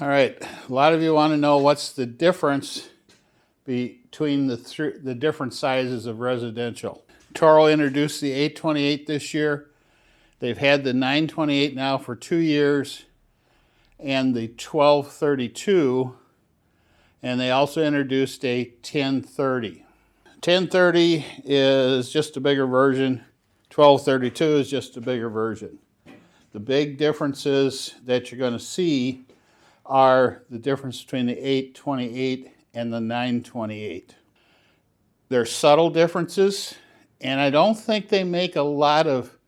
All right, a lot of you want to know what's the difference between the different sizes of residential. Toro introduced the 828 this year. They've had the 928 now for 2 years and the 1232, and they also introduced a 1030. 1030 is just a bigger version. 1232 is just a bigger version. The big differences that you're going to see are the difference between the 828 and the 928. They're subtle differences, and I don't think they make a lot of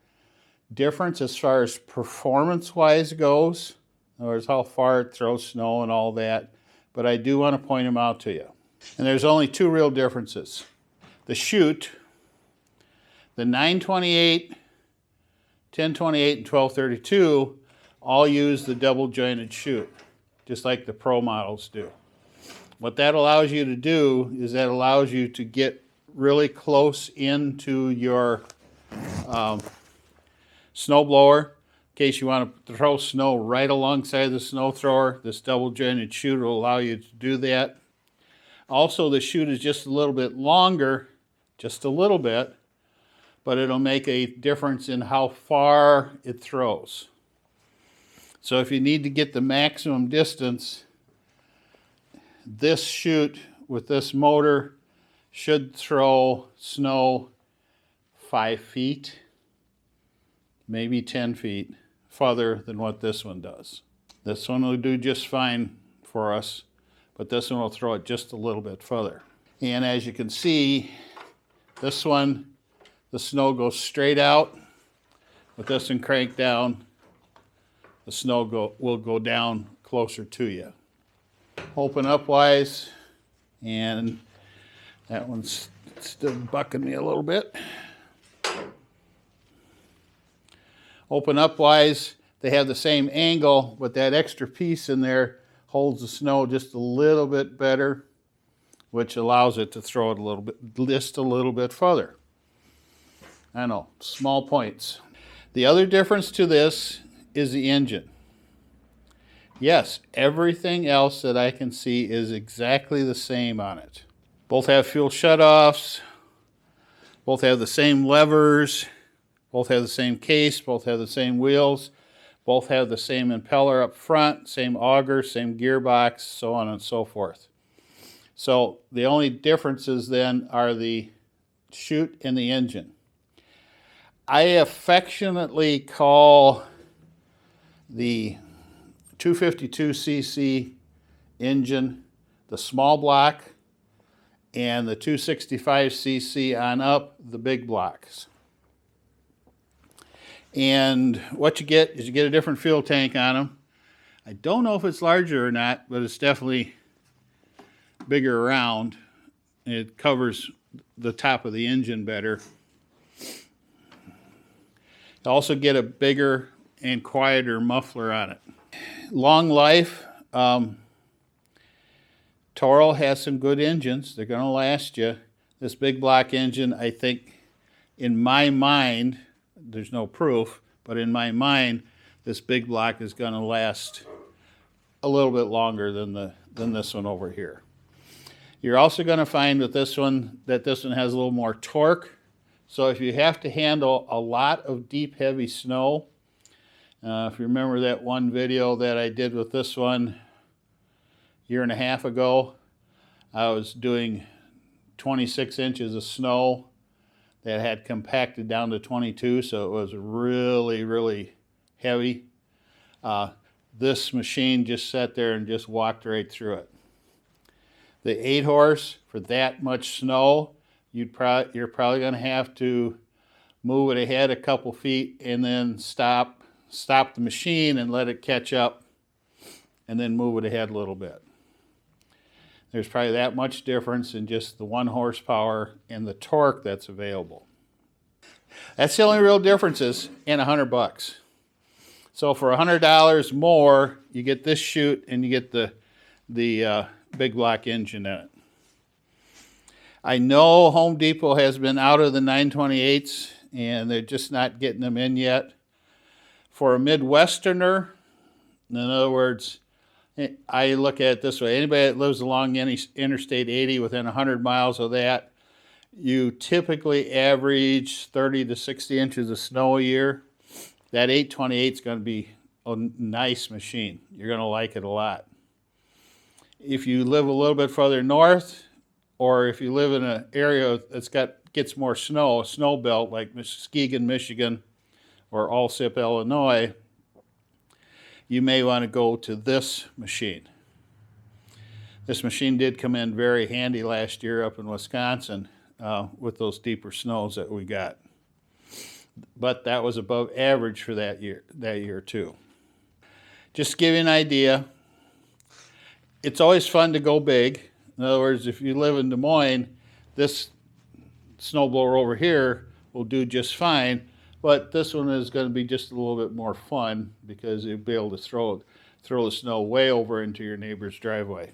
difference as far as performance-wise goes. In other words, how far it throws snow and all that, but I do want to point them out to you. And there's only two real differences. The Chute, the 928, 1028, and 1232 all use the double jointed chute, just like the Pro models do. What that allows you to do is that allows you to get really close into your snow blower. In case you want to throw snow right alongside the snow thrower, this double jointed chute will allow you to do that. Also, the chute is just a little bit longer, just a little bit, but it'll make a difference in how far it throws. So if you need to get the maximum distance, this chute with this motor should throw snow 5 feet, maybe 10 feet farther than what this one does. This one will do just fine for us, but this one will throw it just a little bit further. And as you can see, this one, the snow goes straight out. With this one cranked down, the snow will go down closer to you. Open up wise, and that one's still bucking me a little bit. Open up wise, they have the same angle, but that extra piece in there holds the snow just a little bit better, which allows it to throw it a little bit, just a little bit further. I know, small points. The other difference to this is the engine. Yes, everything else that I can see is exactly the same on it. Both have fuel shutoffs, both have the same levers, both have the same case, both have the same wheels, both have the same impeller up front, same auger, same gearbox, so on and so forth. So the only differences then are the chute and the engine. I affectionately call the 252cc engine the small block, and the 265cc on up the big blocks. And what you get is you get a different fuel tank on them. I don't know if it's larger or not, but it's definitely bigger around. It covers the top of the engine better. You also get a bigger and quieter muffler on it. Long life. Toro has some good engines. They're going to last you. This big block engine, I think, in my mind, there's no proof, but in my mind, this big block is going to last a little bit longer than this one over here. You're also going to find with this one that this one has a little more torque. So if you have to handle a lot of deep, heavy snow, if you remember that one video that I did with this one a year and a half ago, I was doing 26 inches of snow that had compacted down to 22, so it was really, really heavy. This machine just sat there and just walked right through it. The 8 horse, for that much snow, you're probably going to have to move it ahead a couple feet and then stop the machine and let it catch up, and then move it ahead a little bit. There's probably that much difference in just the 1 horsepower and the torque that's available. That's the only real differences in $100. So for $100 more, you get this chute and you get the big block engine in it. I know Home Depot has been out of the 928s and they're just not getting them in yet. For a Midwesterner, in other words, I look at it this way. Anybody that lives along any Interstate 80 within 100 miles of that, you typically average 30 to 60 inches of snow a year. That 828 is going to be a nice machine. You're going to like it a lot. If you live a little bit further north, or if you live in an area that's gets more snow, a snow belt like Muskegon, Michigan, or Alsip, Illinois, you may want to go to this machine. This machine did come in very handy last year up in Wisconsin with those deeper snows that we got. But that was above average for that year too. Just to give you an idea, it's always fun to go big. In other words, if you live in Des Moines, this snowblower over here will do just fine, but this one is going to be just a little bit more fun because you'll be able to throw the snow way over into your neighbor's driveway.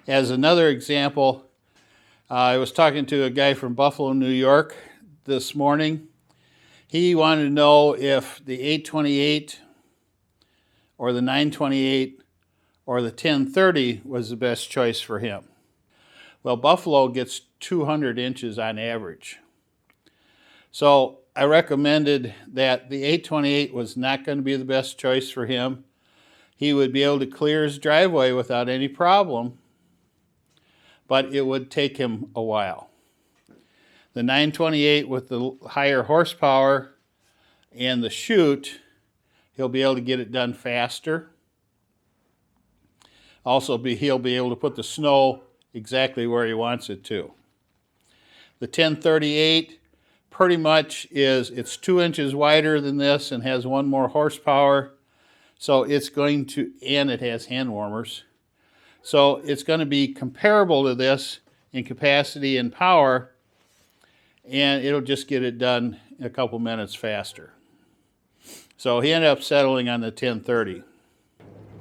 As another example, I was talking to a guy from Buffalo, New York this morning. He wanted to know if the 828 or the 928 or the 1030 was the best choice for him. Well, Buffalo gets 200 inches on average. So I recommended that the 828 was not going to be the best choice for him. He would be able to clear his driveway without any problem, but it would take him a while. The 928 with the higher horsepower and the chute, he'll be able to get it done faster. Also, he'll be able to put the snow exactly where he wants it to. The 1038 pretty much it's 2 inches wider than this and has 1 more horsepower. So it's going to, and it has hand warmers. So it's going to be comparable to this in capacity and power, and it'll just get it done in a couple minutes faster. So he ended up settling on the 1030.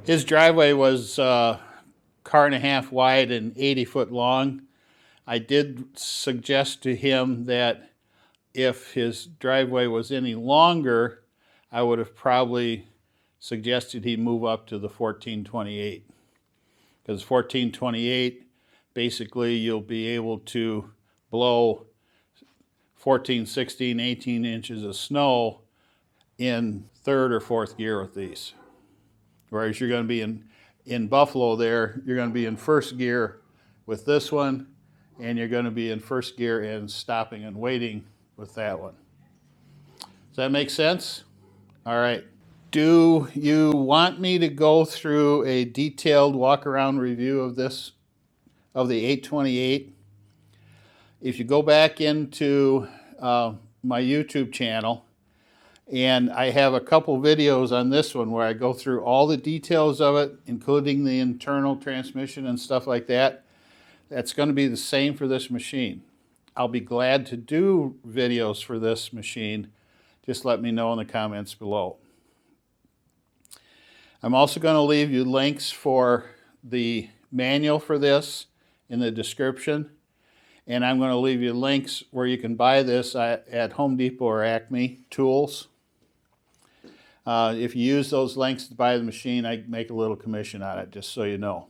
His driveway was car and a half wide and 80 foot long. I did suggest to him that if his driveway was any longer, I would have probably suggested he move up to the 1428. Because 1428, basically you'll be able to blow 14, 16, 18 inches of snow in third or fourth gear with these. Whereas you're going to be in Buffalo there, you're going to be in first gear with this one, and you're going to be in first gear and stopping and waiting with that one. Does that make sense? All right. Do you want me to go through a detailed walk-around review of this, of the 828? If you go back into my YouTube channel, and I have a couple videos on this one where I go through all the details of it, including the internal transmission and stuff like that. That's going to be the same for this machine. I'll be glad to do videos for this machine. Just let me know in the comments below. I'm also going to leave you links for the manual for this in the description. And I'm going to leave you links where you can buy this at Home Depot or Acme Tools. If you use those links to buy the machine, I make a little commission on it, just so you know.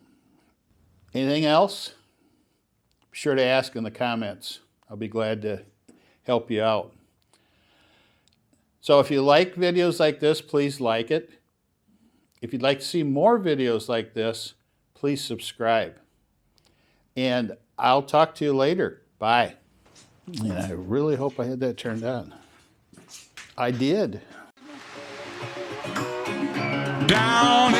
Anything else? Be sure to ask in the comments. I'll be glad to help you out. So if you like videos like this, please like it. If you'd like to see more videos like this, please subscribe. And I'll talk to you later. Bye. And I really hope I had that turned on. I did. Down